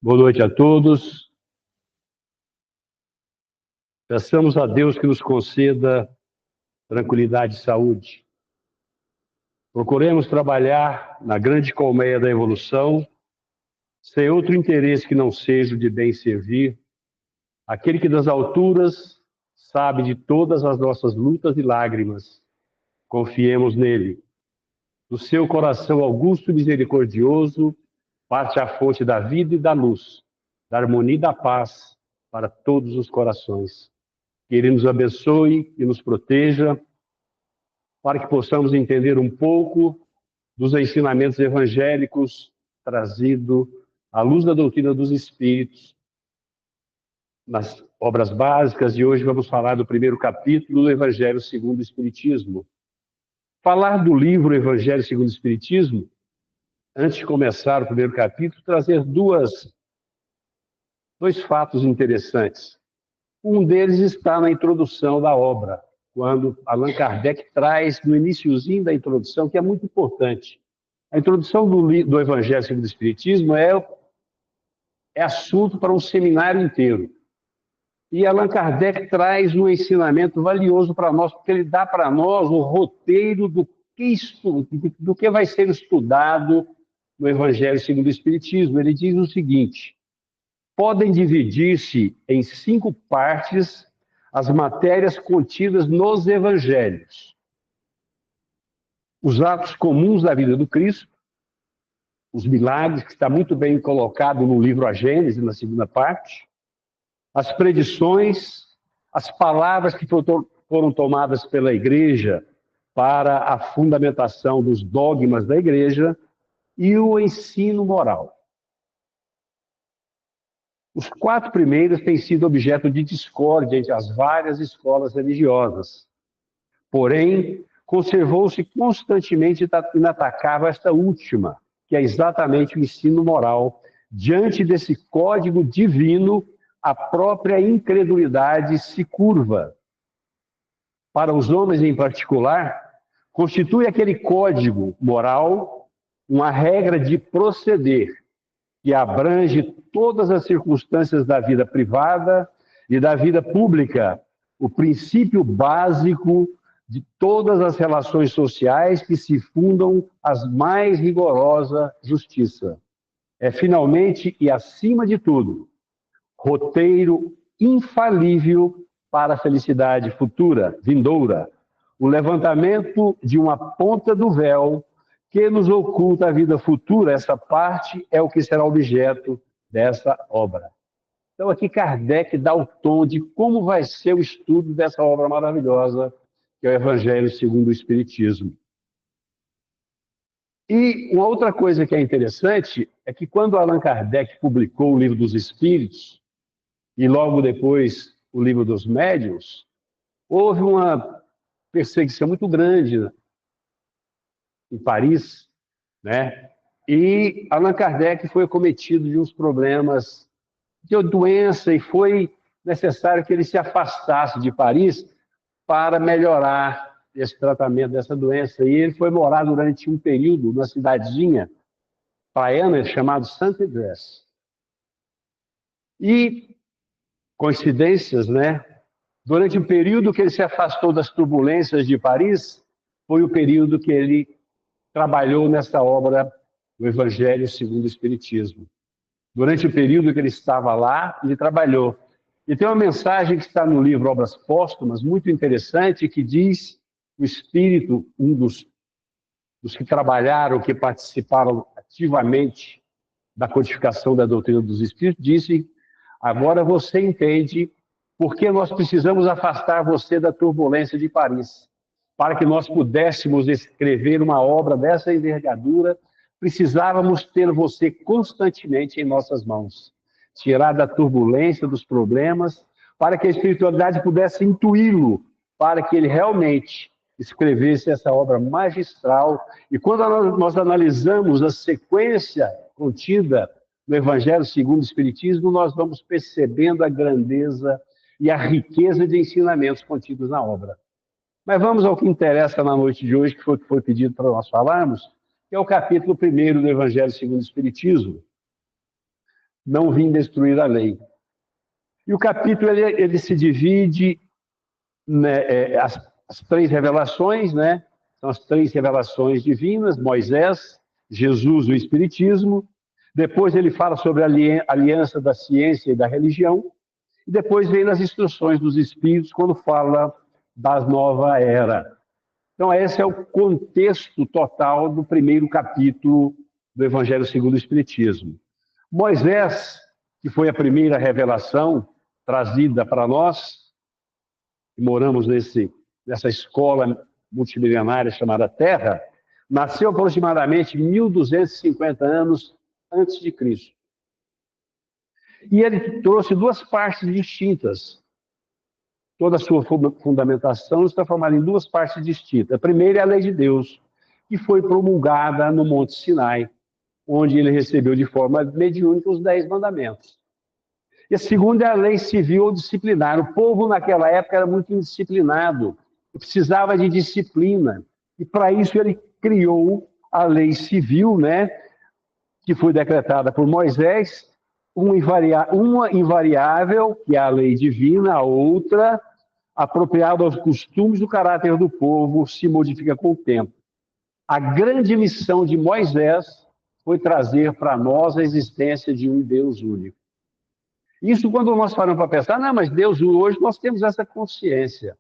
Boa noite a todos. Peçamos a Deus que nos conceda tranquilidade e saúde. Procuremos trabalhar na grande colmeia da evolução, sem outro interesse que não seja o de bem servir, aquele que das alturas sabe de todas as nossas lutas e lágrimas. Confiemos nele. Do seu coração augusto e misericordioso, parte a fonte da vida e da luz, da harmonia e da paz para todos os corações. Que Ele nos abençoe e nos proteja, para que possamos entender um pouco dos ensinamentos evangélicos trazidos à luz da doutrina dos Espíritos, nas obras básicas, e hoje vamos falar do primeiro capítulo do Evangelho segundo o Espiritismo. Falar do livro Evangelho segundo o Espiritismo, antes de começar o primeiro capítulo, trazer dois fatos interessantes. Um deles está na introdução da obra, quando Allan Kardec traz no iniciozinho da introdução, que é muito importante. A introdução do Evangelho segundo o Espiritismo é assunto para um seminário inteiro. E Allan Kardec traz um ensinamento valioso para nós, porque ele dá para nós o roteiro do que vai ser estudado no Evangelho segundo o Espiritismo. Ele diz o seguinte: podem dividir-se em 5 partes as matérias contidas nos evangelhos. Os atos comuns da vida do Cristo, os milagres, que está muito bem colocado no livro A Gênese, na segunda parte, as predições, as palavras que foram tomadas pela Igreja para a fundamentação dos dogmas da Igreja e o ensino moral. Os 4 primeiros têm sido objeto de discórdia entre as várias escolas religiosas. Porém, conservou-se constantemente inatacável esta última, que é exatamente o ensino moral. Diante desse código divino, a própria incredulidade se curva. Para os homens em particular, constitui aquele código moral uma regra de proceder, que abrange todas as circunstâncias da vida privada e da vida pública, o princípio básico de todas as relações sociais que se fundam as mais rigorosa justiça. É finalmente e acima de tudo, roteiro infalível para a felicidade futura, vindoura, o levantamento de uma ponta do véu que nos oculta a vida futura. Essa parte é o que será objeto dessa obra. Então, aqui Kardec dá o tom de como vai ser o estudo dessa obra maravilhosa, que é o Evangelho segundo o Espiritismo. E uma outra coisa que é interessante é que quando Allan Kardec publicou o Livro dos Espíritos, e logo depois o Livro dos Médiuns, houve uma perseguição muito grande em Paris, né? E Allan Kardec foi acometido de uns problemas de doença e foi necessário que ele se afastasse de Paris para melhorar esse tratamento dessa doença. E ele foi morar durante um período numa cidadezinha praiana chamada Saint-Idresse. E, coincidências, né? Durante o período que ele se afastou das turbulências de Paris, foi o período que ele trabalhou nessa obra do Evangelho segundo o Espiritismo. Durante o período que ele estava lá, ele trabalhou. E tem uma mensagem que está no livro Obras Póstumas, muito interessante, que diz: o Espírito, um dos que trabalharam, que participaram ativamente da codificação da doutrina dos Espíritos, disse: agora você entende por que nós precisamos afastar você da turbulência de Paris. Para que nós pudéssemos escrever uma obra dessa envergadura, precisávamos ter você constantemente em nossas mãos. Tirar da turbulência, dos problemas, para que a espiritualidade pudesse intuí-lo, para que ele realmente escrevesse essa obra magistral. E quando nós analisamos a sequência contida no Evangelho segundo o Espiritismo, nós vamos percebendo a grandeza e a riqueza de ensinamentos contidos na obra. Mas vamos ao que interessa na noite de hoje, que foi pedido para nós falarmos, que é o capítulo 1º do Evangelho segundo o Espiritismo. não vim destruir a lei. E o capítulo ele se divide, né, as três revelações, né? São as três revelações divinas: Moisés, Jesus, o Espiritismo. Depois ele fala sobre a aliança da ciência e da religião. E depois vem as instruções dos Espíritos, quando fala da nova era. Então, esse é o contexto total do primeiro capítulo do Evangelho segundo o Espiritismo. Moisés, que foi a primeira revelação trazida para nós, que moramos nessa escola multimilionária chamada Terra, nasceu aproximadamente 1250 anos antes de Cristo. E ele trouxe duas partes distintas. Toda a sua fundamentação está formada em duas partes distintas. A primeira é a lei de Deus, que foi promulgada no Monte Sinai, onde ele recebeu de forma mediúnica os 10 mandamentos. E a segunda é a lei civil ou disciplinar. O povo naquela época era muito indisciplinado, precisava de disciplina. E para isso ele criou a lei civil, né, que foi decretada por Moisés, uma invariável, que é a lei divina, a outra, apropriada aos costumes do caráter do povo, se modifica com o tempo. A grande missão de Moisés foi trazer para nós a existência de um Deus único. Isso quando nós paramos para pensar, não, mas Deus, hoje nós temos essa consciência.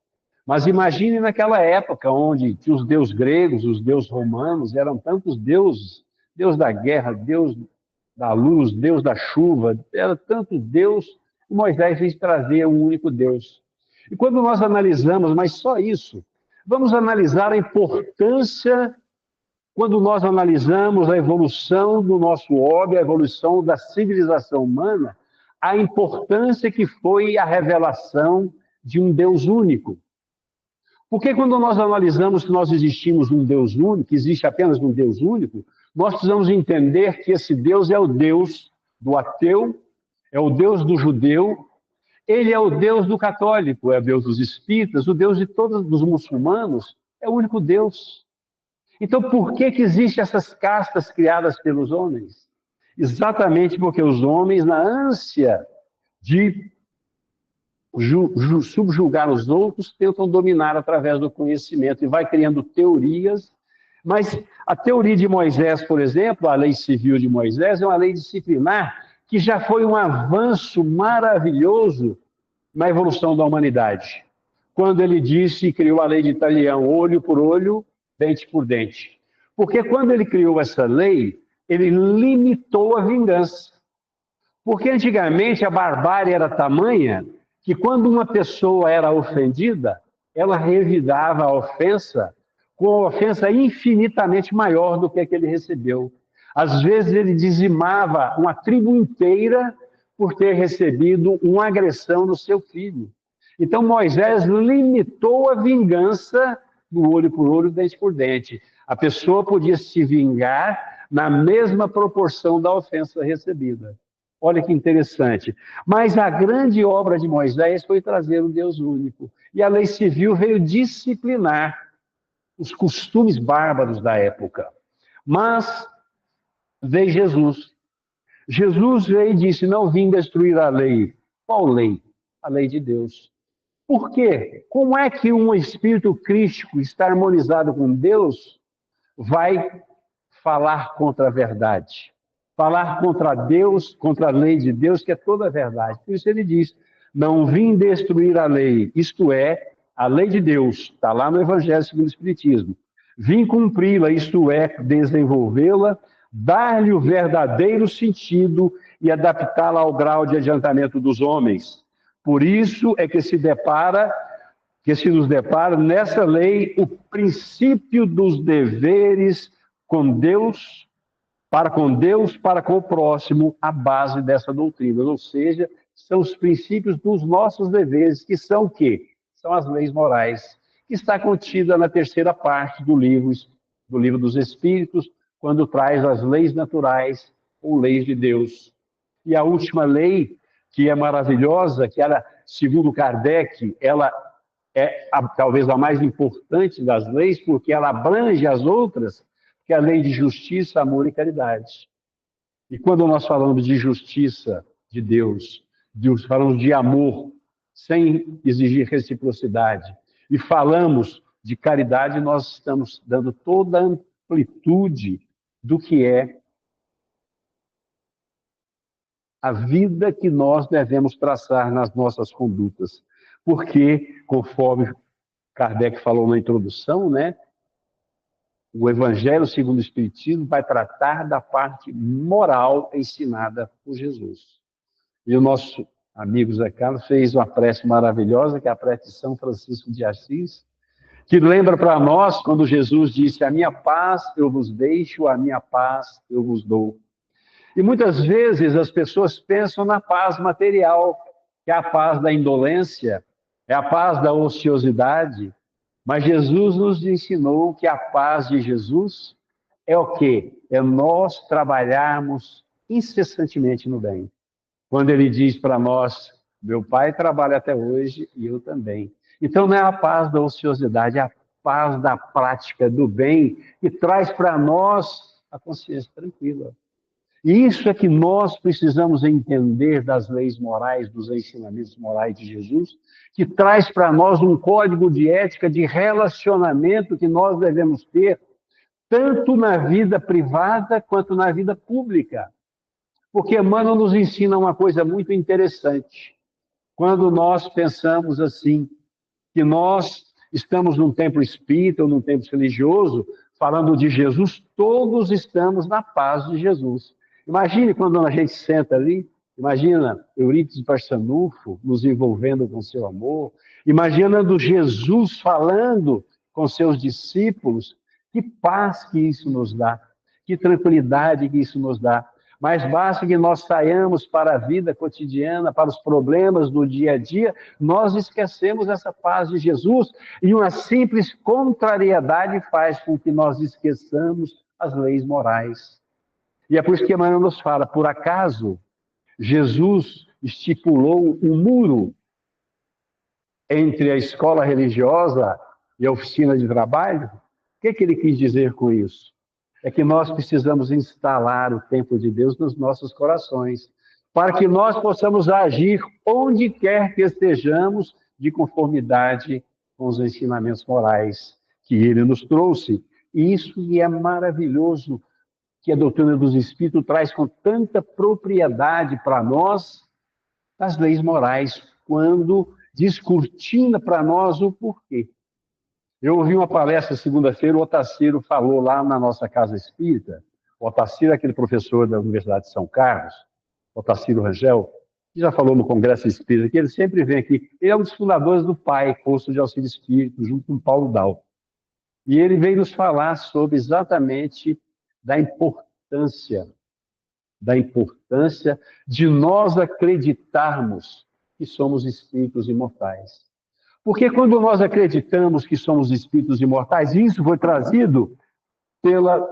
Mas imagine naquela época, onde os deuses gregos, os deuses romanos, eram tantos deuses, Deus da guerra, Deus da luz, Deus da chuva, era tanto Deus, e Moisés fez trazer um único Deus. E quando nós analisamos, mas só isso, vamos analisar a importância, quando nós analisamos a evolução do nosso homem, a evolução da civilização humana, a importância que foi a revelação de um Deus único. Porque quando nós analisamos que nós existimos um Deus único, que existe apenas um Deus único, nós precisamos entender que esse Deus é o Deus do ateu, é o Deus do judeu, ele é o Deus do católico, é o Deus dos espíritas, o Deus de todos os muçulmanos, é o único Deus. Então, por que existem essas castas criadas pelos homens? Exatamente porque os homens, na ânsia de subjugar os outros, tentam dominar através do conhecimento e vai criando teorias. Mas a teoria de Moisés, por exemplo, a lei civil de Moisés, é uma lei disciplinar que já foi um avanço maravilhoso na evolução da humanidade. Quando ele disse e criou a lei de Italião, olho por olho, dente por dente. Porque quando ele criou essa lei, ele limitou a vingança. Porque antigamente a barbárie era tamanha que quando uma pessoa era ofendida, ela revidava a ofensa com uma ofensa infinitamente maior do que a que ele recebeu. Às vezes ele dizimava uma tribo inteira por ter recebido uma agressão no seu filho. Então Moisés limitou a vingança do olho por olho, dente por dente. A pessoa podia se vingar na mesma proporção da ofensa recebida. Olha que interessante. Mas a grande obra de Moisés foi trazer um Deus único. E a lei civil veio disciplinar os costumes bárbaros da época. Mas veio Jesus. Jesus veio e disse, não vim destruir a lei. Qual lei? A lei de Deus. Por quê? Como é que um espírito crístico está harmonizado com Deus vai falar contra a verdade? Falar contra Deus, contra a lei de Deus, que é toda a verdade. Por isso ele diz, não vim destruir a lei, isto é, a lei de Deus, está lá no Evangelho segundo o Espiritismo. Vim cumpri-la, isto é, desenvolvê-la, dar-lhe o verdadeiro sentido e adaptá-la ao grau de adiantamento dos homens. Por isso é que se nos depara nessa lei o princípio dos deveres com Deus, para com o próximo, a base dessa doutrina. Ou seja, são os princípios dos nossos deveres, que são o quê? São as leis morais, que está contida na terceira parte do livro dos Espíritos, quando traz as leis naturais ou leis de Deus. E a última lei, que é maravilhosa, que ela, segundo Kardec, ela é talvez a mais importante das leis, porque ela abrange as outras, que é a lei de justiça, amor e caridade. E quando nós falamos de justiça de Deus, falamos de amor, sem exigir reciprocidade, e falamos de caridade, nós estamos dando toda a amplitude do que é a vida que nós devemos traçar nas nossas condutas. Porque, conforme Kardec falou na introdução, né, o Evangelho segundo o Espiritismo vai tratar da parte moral ensinada por Jesus. E o nosso amigo Zé Carlos fez uma prece maravilhosa, que é a prece de São Francisco de Assis, que lembra para nós quando Jesus disse: a minha paz eu vos deixo, a minha paz eu vos dou. E muitas vezes as pessoas pensam na paz material, que é a paz da indolência, é a paz da ociosidade, mas Jesus nos ensinou que a paz de Jesus é o quê? É nós trabalharmos incessantemente no bem. Quando ele diz para nós: meu pai trabalha até hoje e eu também. Então não é a paz da ociosidade, é a paz da prática do bem que traz para nós a consciência tranquila. E isso é que nós precisamos entender das leis morais, dos ensinamentos morais de Jesus, que traz para nós um código de ética, de relacionamento que nós devemos ter, tanto na vida privada quanto na vida pública. Porque Emmanuel nos ensina uma coisa muito interessante. Quando nós pensamos assim, que nós estamos num templo espírita ou num templo religioso, falando de Jesus, todos estamos na paz de Jesus. Imagine quando a gente senta ali, imagina Eurípides Barçanufo nos envolvendo com seu amor, imaginando Jesus falando com seus discípulos, que paz que isso nos dá, que tranquilidade que isso nos dá. Mas basta que nós saiamos para a vida cotidiana, para os problemas do dia a dia, nós esquecemos essa paz de Jesus e uma simples contrariedade faz com que nós esqueçamos as leis morais. E é por isso que Emmanuel nos fala: por acaso Jesus estipulou um muro entre a escola religiosa e a oficina de trabalho? O que ele quis dizer com isso? É que nós precisamos instalar o templo de Deus nos nossos corações, para que nós possamos agir onde quer que estejamos, de conformidade com os ensinamentos morais que ele nos trouxe. E isso é maravilhoso, que a doutrina dos Espíritos traz com tanta propriedade para nós as leis morais, quando descortina para nós o porquê. Eu ouvi uma palestra segunda-feira, o Otacílio falou lá na nossa casa espírita. O Otacílio é aquele professor da Universidade de São Carlos, Otacílio Rangel, que já falou no Congresso Espírita, que ele sempre vem aqui. Ele é um dos fundadores do PAI, Posto de Auxílio Espírito, junto com Paulo Dal. E ele veio nos falar sobre exatamente da importância de nós acreditarmos que somos espíritos imortais. Porque quando nós acreditamos que somos espíritos imortais, e isso foi trazido pela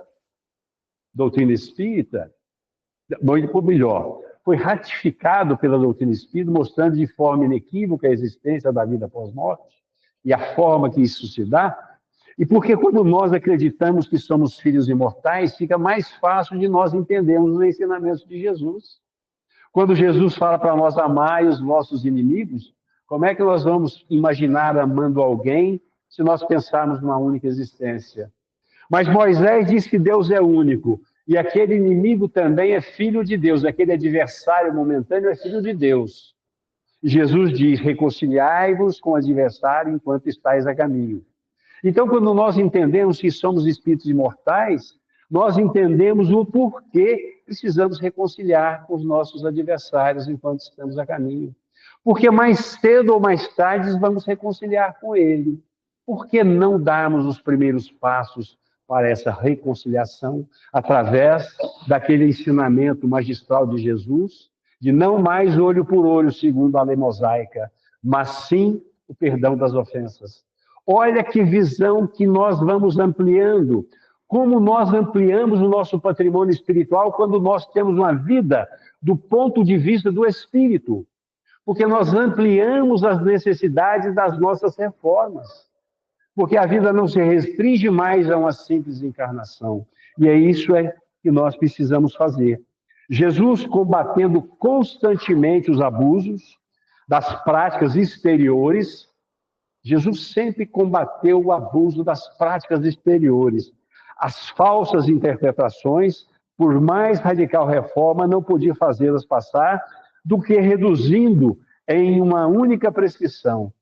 doutrina espírita, ou melhor, foi ratificado pela doutrina espírita, mostrando de forma inequívoca a existência da vida pós-morte e a forma que isso se dá. E porque quando nós acreditamos que somos filhos imortais, fica mais fácil de nós entendermos os ensinamentos de Jesus. Quando Jesus fala para nós: amai os vossos inimigos, como é que nós vamos imaginar amando alguém se nós pensarmos numa única existência? Mas Moisés diz que Deus é único, e aquele inimigo também é filho de Deus, aquele adversário momentâneo é filho de Deus. E Jesus diz: reconciliai-vos com o adversário enquanto estáis a caminho. Então, quando nós entendemos que somos espíritos imortais, nós entendemos o porquê precisamos reconciliar com os nossos adversários enquanto estamos a caminho. Porque mais cedo ou mais tarde vamos reconciliar com ele. Por que não darmos os primeiros passos para essa reconciliação através daquele ensinamento magistral de Jesus, de não mais olho por olho, segundo a lei mosaica, mas sim o perdão das ofensas? Olha que visão que nós vamos ampliando, como nós ampliamos o nosso patrimônio espiritual quando nós temos uma vida do ponto de vista do espírito, porque nós ampliamos as necessidades das nossas reformas, porque a vida não se restringe mais a uma simples encarnação, e é isso que nós precisamos fazer. Jesus combatendo constantemente os abusos das práticas exteriores. Jesus sempre combateu o abuso das práticas exteriores. As falsas interpretações, por mais radical reforma, não podia fazê-las passar do que reduzindo em uma única prescrição: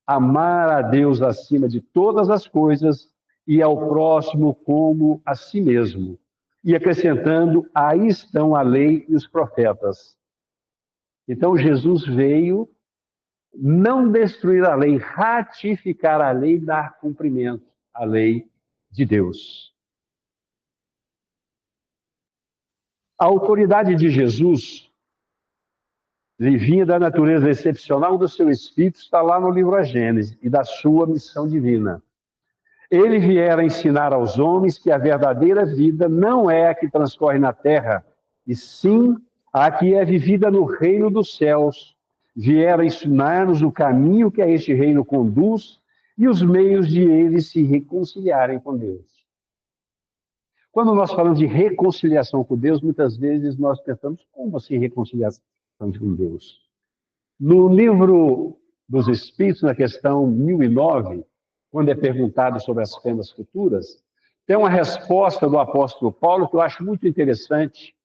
amar a Deus acima de todas as coisas e ao próximo como a si mesmo. E acrescentando: aí estão a lei e os profetas. Então Jesus veio não destruir a lei, ratificar a lei e dar cumprimento à lei de Deus. A autoridade de Jesus, vinha da natureza excepcional do seu Espírito, está lá no livro A Gênesis, e da sua missão divina. Ele viera ensinar aos homens que a verdadeira vida não é a que transcorre na terra, e sim a que é vivida no reino dos céus. Viera ensinar-nos o caminho que a este reino conduz e os meios de eles se reconciliarem com Deus. Quando nós falamos de reconciliação com Deus, muitas vezes nós pensamos: como assim reconciliação com Deus? No livro dos Espíritos, na questão 1009, quando é perguntado sobre as penas futuras, tem uma resposta do apóstolo Paulo que eu acho muito interessante,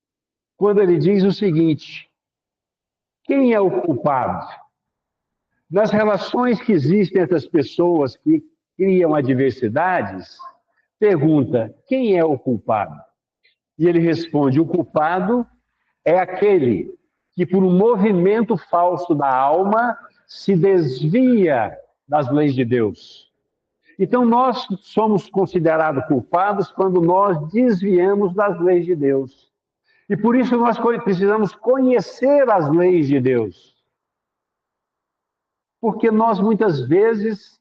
quando ele diz o seguinte: quem é o culpado? Nas relações que existem entre as pessoas que criam adversidades, pergunta: quem é o culpado? E ele responde: o culpado é aquele que, por um movimento falso da alma, se desvia das leis de Deus. Então, nós somos considerados culpados quando nós desviamos das leis de Deus. E por isso nós precisamos conhecer as leis de Deus. Porque nós, muitas vezes,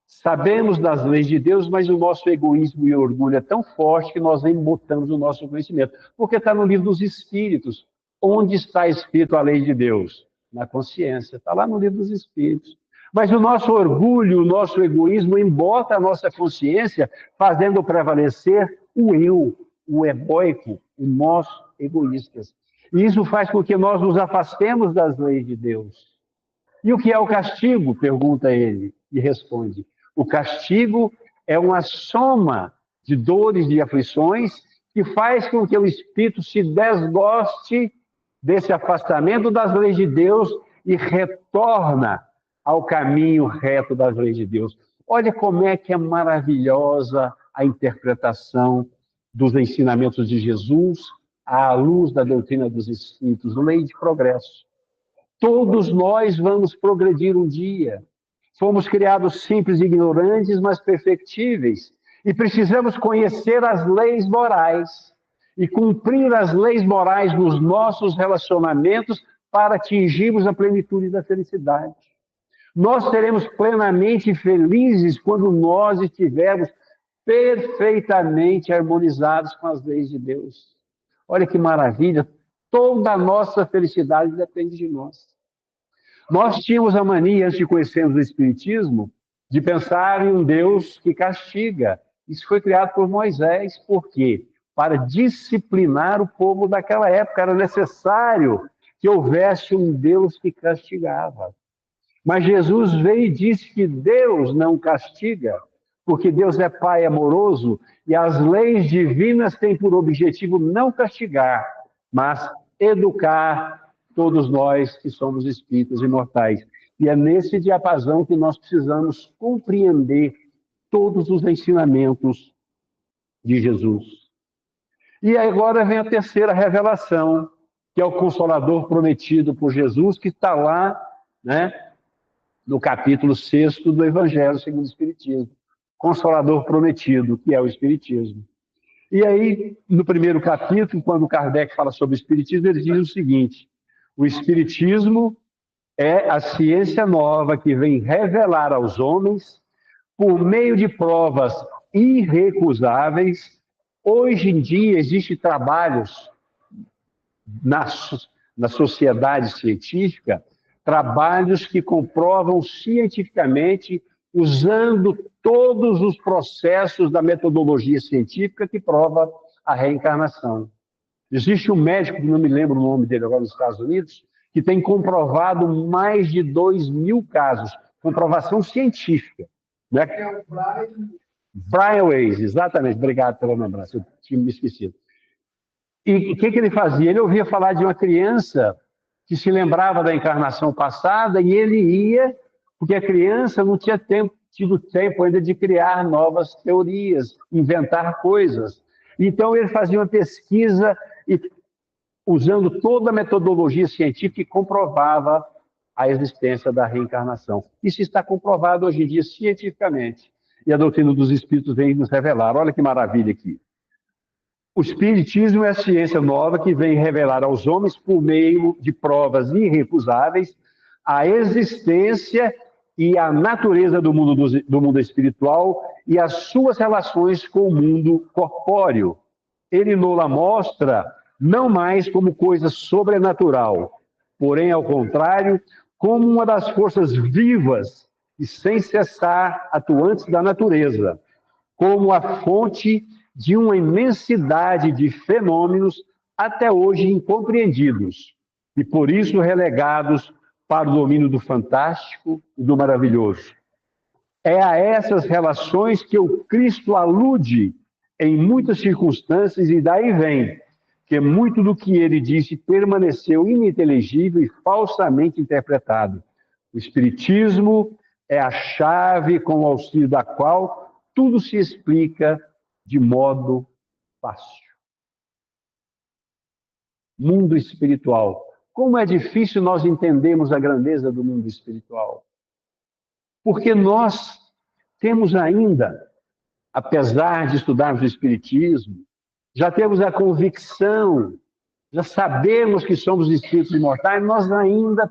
sabemos das leis de Deus, mas o nosso egoísmo e orgulho é tão forte que nós nem botamos o nosso conhecimento. Porque está no livro dos Espíritos. Onde está escrito a lei de Deus? Na consciência. Está lá no livro dos Espíritos. Mas o nosso orgulho, o nosso egoísmo embota a nossa consciência, fazendo prevalecer o eu, o egóico, o nós egoístas. E isso faz com que nós nos afastemos das leis de Deus. E o que é o castigo? Pergunta ele e responde: o castigo é uma soma de dores e aflições que faz com que o espírito se desgoste desse afastamento das leis de Deus e retorna ao caminho reto das leis de Deus. Olha como é que é maravilhosa a interpretação dos ensinamentos de Jesus à luz da doutrina dos Espíritos, lei de progresso. Todos nós vamos progredir um dia. Fomos criados simples e ignorantes, mas perfectíveis. E precisamos conhecer as leis morais e cumprir as leis morais nos nossos relacionamentos para atingirmos a plenitude da felicidade. Nós seremos plenamente felizes quando nós estivermos perfeitamente harmonizados com as leis de Deus. Olha que maravilha! Toda a nossa felicidade depende de nós. Nós tínhamos a mania, antes de conhecermos o Espiritismo, de pensar em um Deus que castiga. Isso foi criado por Moisés. Por quê? Para disciplinar o povo daquela época. Era necessário que houvesse um Deus que castigava. Mas Jesus veio e disse que Deus não castiga, porque Deus é Pai amoroso e as leis divinas têm por objetivo não castigar, mas educar todos nós que somos espíritos imortais. E é nesse diapasão que nós precisamos compreender todos os ensinamentos de Jesus. E agora vem a terceira revelação, que é o Consolador prometido por Jesus, que está lá, né, no capítulo 6 do Evangelho segundo o Espiritismo. Consolador prometido, que é o Espiritismo. E aí, no primeiro capítulo, quando Kardec fala sobre o Espiritismo, ele diz o seguinte: o Espiritismo é a ciência nova que vem revelar aos homens, por meio de provas irrecusáveis. Hoje em dia, existem trabalhos na sociedade científica, trabalhos que comprovam cientificamente, usando todos os processos da metodologia científica que prova a reencarnação. Existe um médico, que não me lembro o nome dele agora, nos Estados Unidos, que tem comprovado mais de 2.000 casos. Comprovação científica. Né? É o Brian Weiss, exatamente. Obrigado pela lembrança, eu tinha me esquecido. E o que ele fazia? Ele ouvia falar de uma criança que se lembrava da encarnação passada e ele ia, porque a criança não tinha tido tempo ainda de criar novas teorias, inventar coisas. Então ele fazia uma pesquisa e, usando toda a metodologia científica, e comprovava a existência da reencarnação. Isso está comprovado hoje em dia cientificamente. E a doutrina dos espíritos vem nos revelar. Olha que maravilha aqui. O espiritismo é a ciência nova que vem revelar aos homens, por meio de provas irrecusáveis, a existência e a natureza do mundo espiritual e as suas relações com o mundo corpóreo. Ele nos mostra não mais como coisa sobrenatural, porém, ao contrário, como uma das forças vivas e sem cessar atuantes da natureza, como a fonte de uma imensidade de fenômenos até hoje incompreendidos e, por isso, relegados para o domínio do fantástico e do maravilhoso. É a essas relações que o Cristo alude em muitas circunstâncias e daí vem que muito do que ele disse permaneceu ininteligível e falsamente interpretado. O Espiritismo é a chave com o auxílio da qual tudo se explica de modo fácil. Mundo espiritual. Como é difícil nós entendermos a grandeza do mundo espiritual. Porque nós temos ainda, apesar de estudarmos o Espiritismo, já temos a convicção, já sabemos que somos espíritos imortais, nós ainda,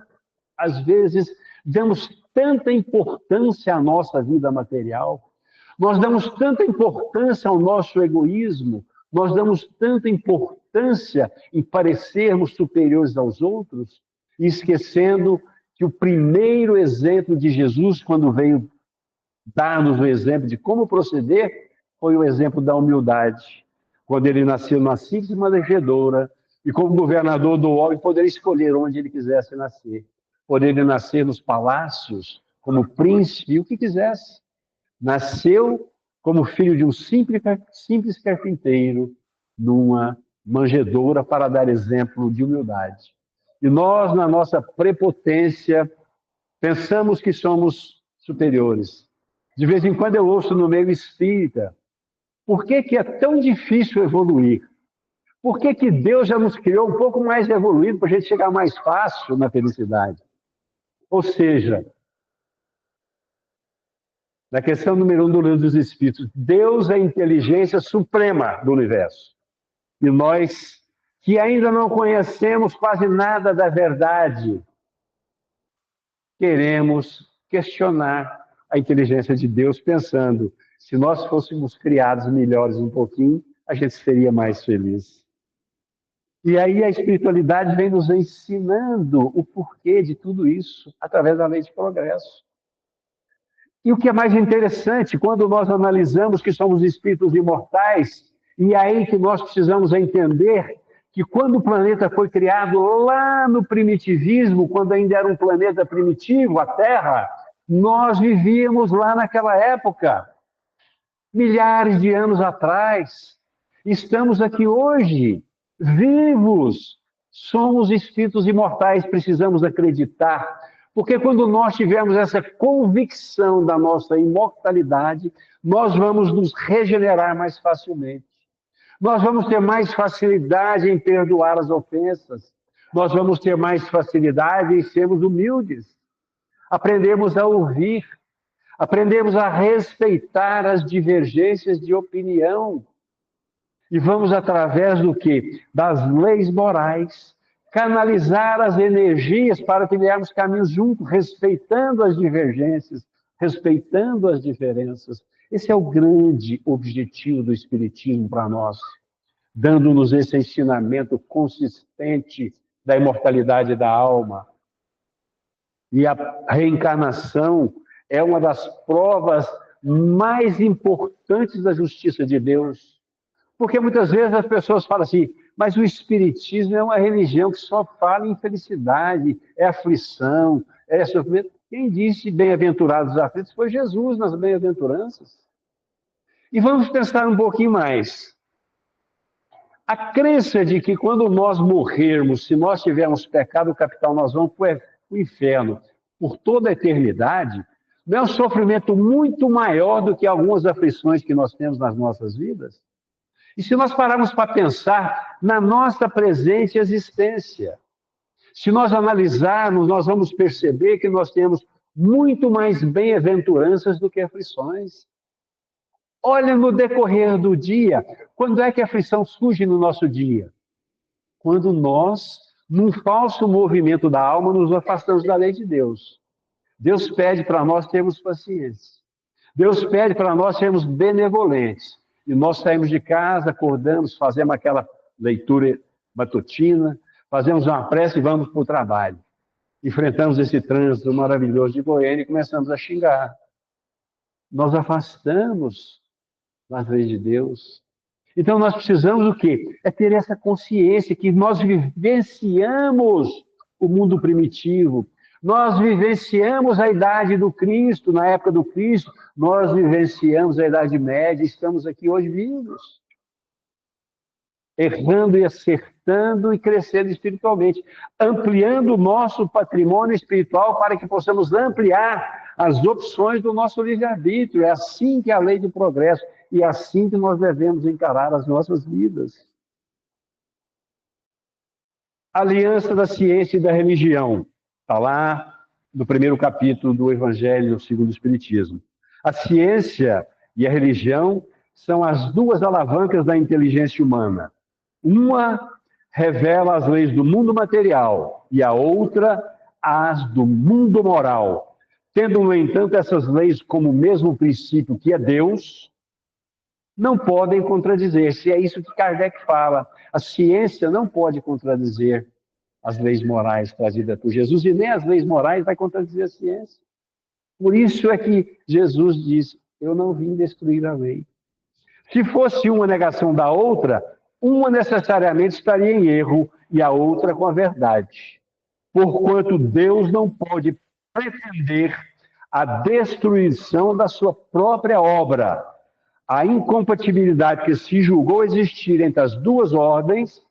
às vezes, damos tanta importância à nossa vida material, nós damos tanta importância ao nosso egoísmo, nós damos tanta importância em parecermos superiores aos outros, esquecendo que o primeiro exemplo de Jesus, quando veio dar-nos o exemplo de como proceder, foi o exemplo da humildade. Quando ele nasceu numa simples manjedoura, e como governador do orbe, poderia escolher onde ele quisesse nascer. Poderia nascer nos palácios, como príncipe, o que quisesse. Nasceu como filho de um simples carpinteiro, numa manjedoura, para dar exemplo de humildade. E nós, na nossa prepotência, pensamos que somos superiores. De vez em quando eu ouço no meio espírita, por que é tão difícil evoluir? Por que Deus já nos criou um pouco mais evoluído para a gente chegar mais fácil na felicidade? Ou seja, na questão número 1 do Livro dos Espíritos, Deus é a inteligência suprema do universo. E nós, que ainda não conhecemos quase nada da verdade, queremos questionar a inteligência de Deus, pensando, se nós fôssemos criados melhores um pouquinho, a gente seria mais feliz. E aí a espiritualidade vem nos ensinando o porquê de tudo isso, através da lei de progresso. E o que é mais interessante, quando nós analisamos que somos espíritos imortais, e aí que nós precisamos entender que quando o planeta foi criado lá no primitivismo, quando ainda era um planeta primitivo, a Terra, nós vivíamos lá naquela época, milhares de anos atrás. Estamos aqui hoje, vivos. Somos espíritos imortais, precisamos acreditar. Porque quando nós tivermos essa convicção da nossa imortalidade, nós vamos nos regenerar mais facilmente. Nós vamos ter mais facilidade em perdoar as ofensas. Nós vamos ter mais facilidade em sermos humildes. Aprendemos a ouvir. Aprendemos a respeitar as divergências de opinião. E vamos, através do quê? Das leis morais, canalizar as energias para trilharmos caminhos juntos, respeitando as divergências, respeitando as diferenças. Esse é o grande objetivo do Espiritismo para nós, dando-nos esse ensinamento consistente da imortalidade da alma. E a reencarnação é uma das provas mais importantes da justiça de Deus. Porque muitas vezes as pessoas falam assim, Mas o Espiritismo é uma religião que só fala em felicidade, é aflição, é sofrimento. Quem disse bem-aventurados os aflitos foi Jesus nas bem-aventuranças. E vamos pensar um pouquinho mais. A crença de que quando nós morrermos, se nós tivermos pecado capital, nós vamos para o inferno por toda a eternidade, não é um sofrimento muito maior do que algumas aflições que nós temos nas nossas vidas? E se nós pararmos para pensar na nossa presente existência, se nós analisarmos, nós vamos perceber que nós temos muito mais bem-aventuranças do que aflições. Olha no decorrer do dia, quando é que a aflição surge no nosso dia? Quando nós, num falso movimento da alma, nos afastamos da lei de Deus. Deus pede para nós termos paciência. Deus pede para nós sermos benevolentes. E nós saímos de casa, acordamos, fazemos aquela leitura matutina, fazemos uma prece e vamos para o trabalho. Enfrentamos esse trânsito maravilhoso de Goiânia e começamos a xingar. Nós afastamos das leis de Deus. Então nós precisamos o quê? É ter essa consciência que nós vivenciamos o mundo primitivo, nós vivenciamos a idade do Cristo, na época do Cristo, nós vivenciamos a Idade Média, estamos aqui hoje vivos, errando e acertando e crescendo espiritualmente, ampliando o nosso patrimônio espiritual para que possamos ampliar as opções do nosso livre-arbítrio. É assim que é a lei do progresso e é assim que nós devemos encarar as nossas vidas. Aliança da ciência e da religião. Está lá no primeiro capítulo do Evangelho segundo o Espiritismo. A ciência e a religião são as duas alavancas da inteligência humana. Uma revela as leis do mundo material e a outra as do mundo moral. Tendo, no entanto, essas leis como o mesmo princípio que é Deus, não podem contradizer-se. É isso que Kardec fala. A ciência não pode contradizer as leis morais trazidas por Jesus, e nem as leis morais vai contradizer a ciência. Por isso é que Jesus diz, eu não vim destruir a lei. Se fosse uma negação da outra, uma necessariamente estaria em erro e a outra com a verdade. Porquanto Deus não pode pretender a destruição da sua própria obra. A incompatibilidade que se julgou existir entre as duas ordens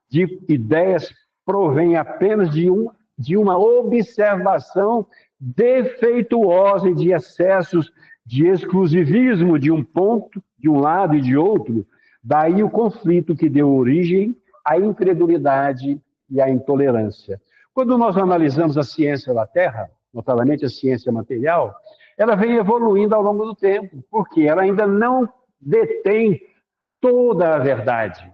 de ideias provém apenas de uma observação defeituosa e de excessos de exclusivismo de um ponto, de um lado e de outro. Daí o conflito que deu origem à incredulidade e à intolerância. Quando nós analisamos a ciência da Terra, notadamente a ciência material, ela vem evoluindo ao longo do tempo, porque ela ainda não detém toda a verdade.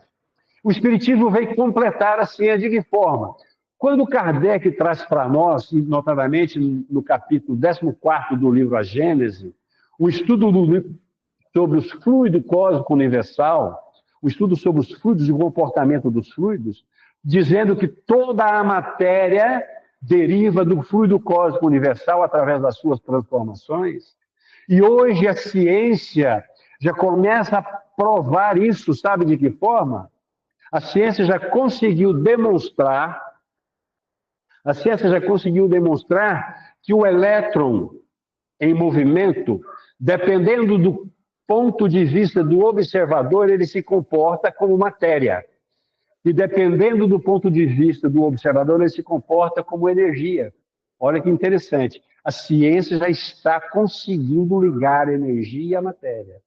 O Espiritismo veio completar a ciência de que forma? Quando Kardec traz para nós, notadamente no capítulo 14 do livro A Gênese, o estudo sobre os fluidos cósmicos universal, o estudo sobre os fluidos e o comportamento dos fluidos, dizendo que toda a matéria deriva do fluido cósmico universal através das suas transformações. E hoje a ciência já começa a provar isso, sabe de que forma? A ciência já conseguiu demonstrar que o elétron em movimento, dependendo do ponto de vista do observador, ele se comporta como matéria. E dependendo do ponto de vista do observador, ele se comporta como energia. Olha que interessante. A ciência já está conseguindo ligar a energia à matéria.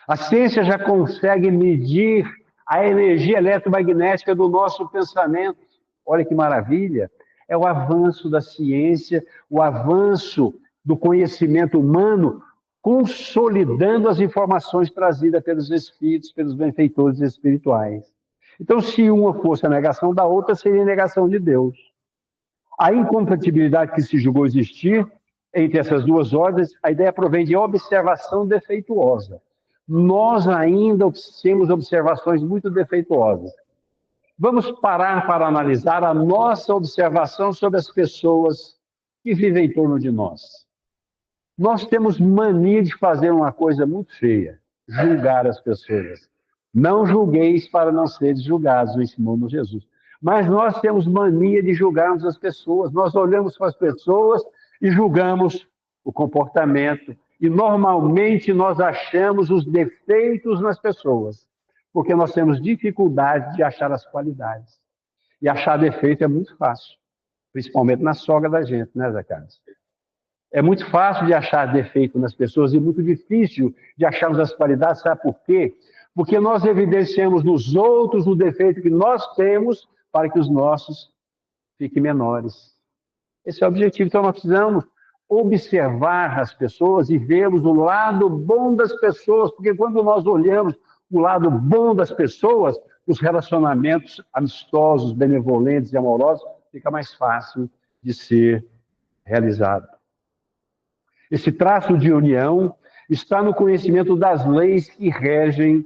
A ciência já consegue medir a energia eletromagnética do nosso pensamento. Olha que maravilha! É o avanço da ciência, o avanço do conhecimento humano, consolidando as informações trazidas pelos espíritos, pelos benfeitores espirituais. Então, se uma fosse a negação da outra, seria a negação de Deus. A incompatibilidade que se julgou existir entre essas duas ordens, a ideia provém de observação defeituosa. Nós ainda temos observações muito defeituosas. Vamos parar para analisar a nossa observação sobre as pessoas que vivem em torno de nós. Nós temos mania de fazer uma coisa muito feia, julgar as pessoas. Não julgueis para não seres julgados, ensinou-nos Jesus. Mas nós temos mania de julgarmos as pessoas. Nós olhamos para as pessoas e julgamos o comportamento. E normalmente nós achamos os defeitos nas pessoas, porque nós temos dificuldade de achar as qualidades. E achar defeito é muito fácil, principalmente na sogra da gente, né, Zé Carlos? É muito fácil de achar defeito nas pessoas e muito difícil de acharmos as qualidades. Sabe por quê? Porque nós evidenciamos nos outros o defeito que nós temos para que os nossos fiquem menores. Esse é o objetivo. Então, nós precisamos observar as pessoas e vermos o lado bom das pessoas, porque quando nós olhamos o lado bom das pessoas, os relacionamentos amistosos, benevolentes e amorosos, fica mais fácil de ser realizado. Esse traço de união está no conhecimento das leis que regem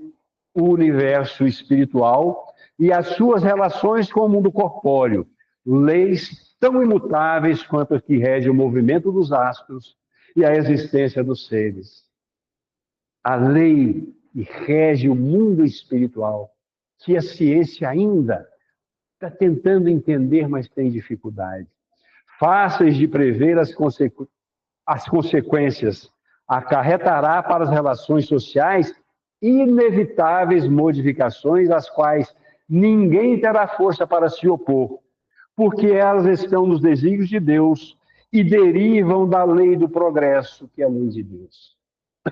o universo espiritual e as suas relações com o mundo corpóreo, leis tão imutáveis quanto as que regem o movimento dos astros e a existência dos seres. A lei que rege o mundo espiritual, que a ciência ainda está tentando entender, mas tem dificuldade. Fáceis de prever as consequências, acarretará para as relações sociais inevitáveis modificações às quais ninguém terá força para se opor, porque elas estão nos desígnios de Deus e derivam da lei do progresso, que é a lei de Deus.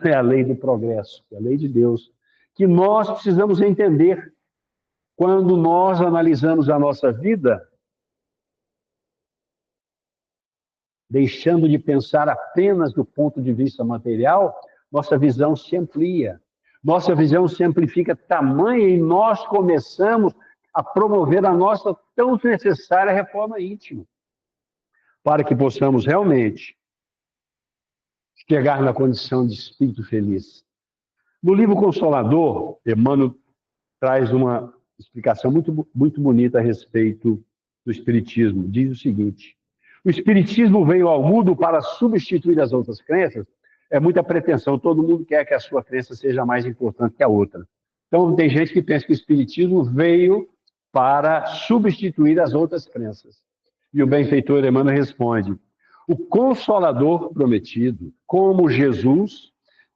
É a lei do progresso, que é a lei de Deus, que nós precisamos entender quando nós analisamos a nossa vida, deixando de pensar apenas do ponto de vista material, nossa visão se amplia. Nossa visão se amplifica tamanha e nós começamos a promover a nossa tão necessária reforma íntima, para que possamos realmente chegar na condição de espírito feliz. No livro Consolador, Emmanuel traz uma explicação muito bonita a respeito do Espiritismo. Diz o seguinte: o Espiritismo veio ao mundo para substituir as outras crenças. É muita pretensão, todo mundo quer que a sua crença seja mais importante que a outra. Então, tem gente que pensa que o Espiritismo veio para substituir as outras crenças. E o benfeitor Emmanuel responde: o Consolador prometido, como Jesus,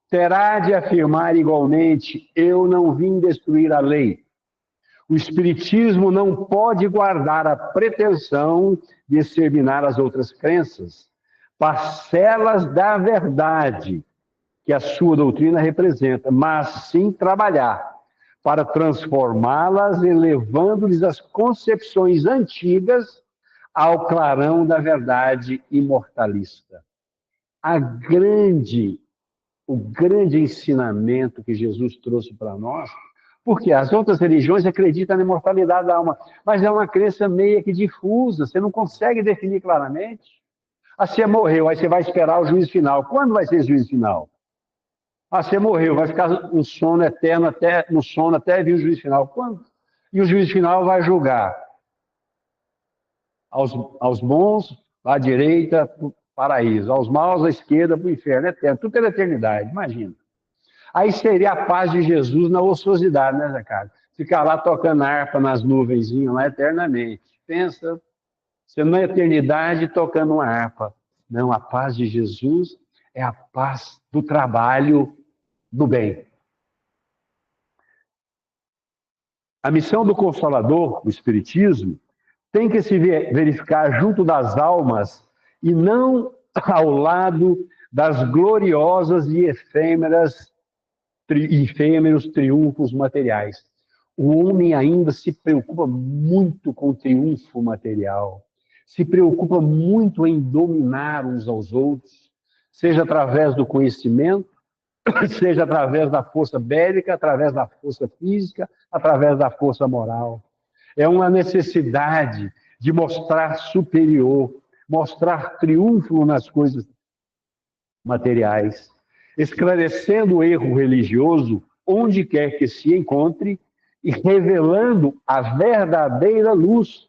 terá de afirmar igualmente: eu não vim destruir a lei. O Espiritismo não pode guardar a pretensão de exterminar as outras crenças, parcelas da verdade que a sua doutrina representa, mas sim trabalhar para transformá-las, elevando-lhes as concepções antigas ao clarão da verdade imortalista. O grande ensinamento que Jesus trouxe para nós, porque as outras religiões acreditam na imortalidade da alma, mas é uma crença meio que difusa, você não consegue definir claramente. Ah, você morreu, aí você vai esperar o juízo final. Quando vai ser o juízo final? Ah, você morreu, vai ficar no sono eterno, até vir o juízo final. Quando? E o juízo final vai julgar aos bons, à direita, para o paraíso, aos maus, à esquerda, para o inferno eterno. Tudo pela eternidade, imagina. Aí seria a paz de Jesus na ociosidade, né, Zé Carlos? Ficar lá tocando harpa nas nuvenzinhas lá eternamente. Pensa, você na eternidade tocando uma harpa. Não, a paz de Jesus é a paz do trabalho do bem. A missão do Consolador, do Espiritismo, tem que se verificar junto das almas e não ao lado das gloriosas e efêmeros triunfos materiais. O homem ainda se preocupa muito com o triunfo material, se preocupa muito em dominar uns aos outros, seja através do conhecimento, seja através da força bélica, através da força física, através da força moral. É uma necessidade de mostrar superior, mostrar triunfo nas coisas materiais, esclarecendo o erro religioso onde quer que se encontre e revelando a verdadeira luz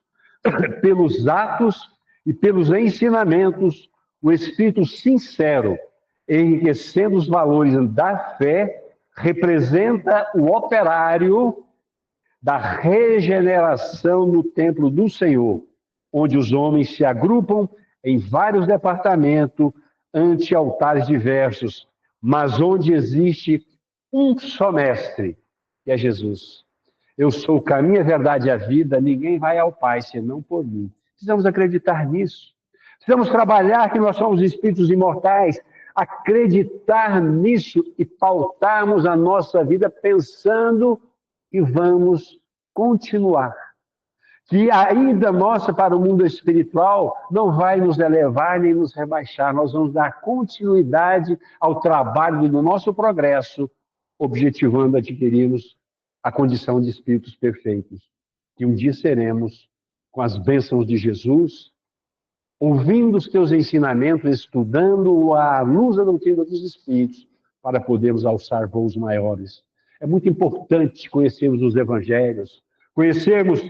pelos atos e pelos ensinamentos, o espírito sincero, enriquecendo os valores da fé representa o operário da regeneração no templo do Senhor, onde os homens se agrupam em vários departamentos ante altares diversos, mas onde existe um só mestre, que é Jesus. Eu sou o caminho, a verdade e a vida, ninguém vai ao Pai senão por mim. Precisamos acreditar nisso. Precisamos trabalhar que nós somos espíritos imortais, acreditar nisso e pautarmos a nossa vida pensando que vamos continuar. Que a ida nossa para o mundo espiritual não vai nos elevar nem nos rebaixar. Nós vamos dar continuidade ao trabalho do nosso progresso, objetivando adquirirmos a condição de espíritos perfeitos, que um dia seremos com as bênçãos de Jesus, ouvindo os teus ensinamentos, estudando a luz da doutrina dos espíritos, para podermos alçar voos maiores. É muito importante conhecermos os evangelhos, conhecermos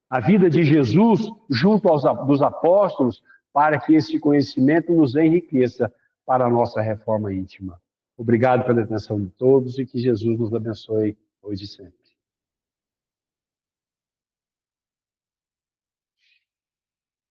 a vida de Jesus junto dos apóstolos, para que esse conhecimento nos enriqueça para a nossa reforma íntima. Obrigado pela atenção de todos e que Jesus nos abençoe hoje e sempre.